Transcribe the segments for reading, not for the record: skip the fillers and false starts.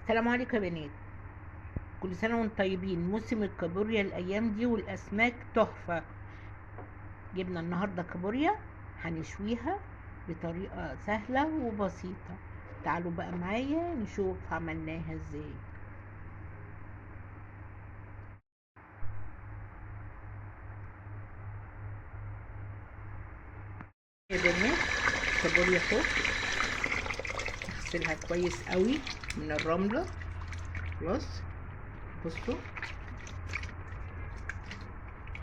السلام عليكم يا بنات. كل سنة وانتم طيبين. موسم الكابوريا الأيام دي والأسماك تحفة. جبنا النهاردة كابوريا هنشويها بطريقة سهلة وبسيطة. تعالوا بقى معايا نشوف عملناها ازاي. يا بنات، الكابوريا اهو هغسلها كويس قوي من الرملة. خلاص، بصوا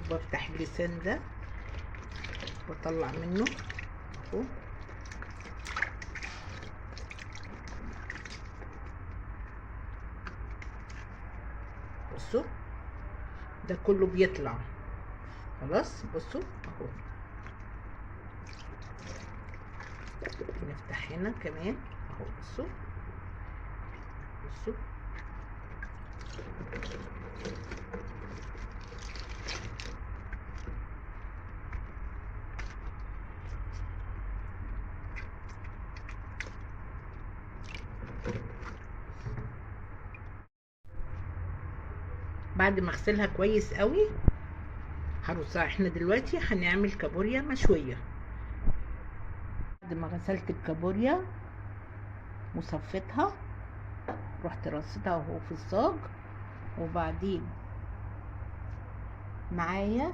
بفتح اللسان ده واطلع منه اهو. بصوا ده كله بيطلع. خلاص بصوا اهو. نفتح هنا كمان اهو. بصوا بصوا بعد ما اغسلها كويس قوي هرصها. احنا دلوقتي هنعمل كابوريا مشوية. بعد ما غسلت الكابوريا وصفيتها رحت رصيتها اهو في الصاج، وبعدين معايا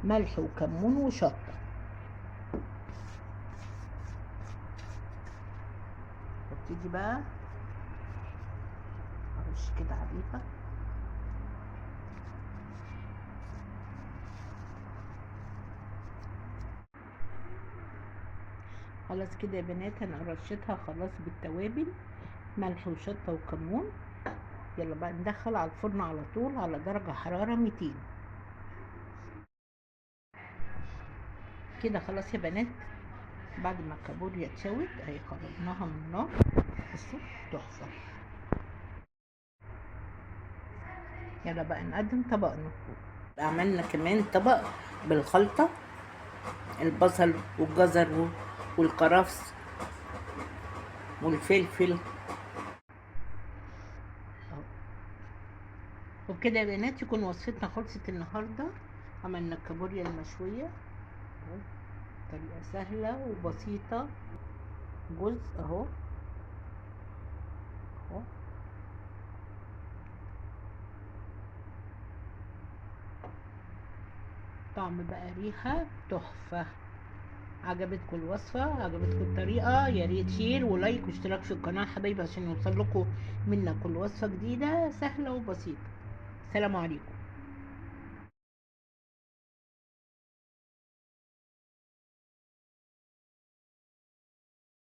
ملح وكمون وشطة. وابتدي بقى ارش كده عليها. خلاص كده يا بنات، انا رشيتها خلاص بالتوابل، ملح وشطة وكمون. يلا بقى ندخل على الفرن على طول على درجة حرارة 200 كده. خلاص يا بنات، بعد ما الكابوريا اتشوت اهي خرجناها من النار. بصوا تحفة. يلا بقى نقدم طبقنا. عملنا كمان طبق بالخلطة، البصل والجزر والكرفس والفلفل اهو. وبكده يا بنات يكون وصفتنا خلصت النهاردة. عملنا الكابوريا المشوية اهو، طريقة سهلة وبسيطة. جزء اهو اهو. طعم بقى، ريحة تحفة. عجبتكم الوصفة، عجبتكم الطريقة، يا ريت شير ولايك واشتراك في القناة حبايبي عشان يوصل لكم منا كل وصفة جديدة سهلة وبسيطة. سلام عليكم.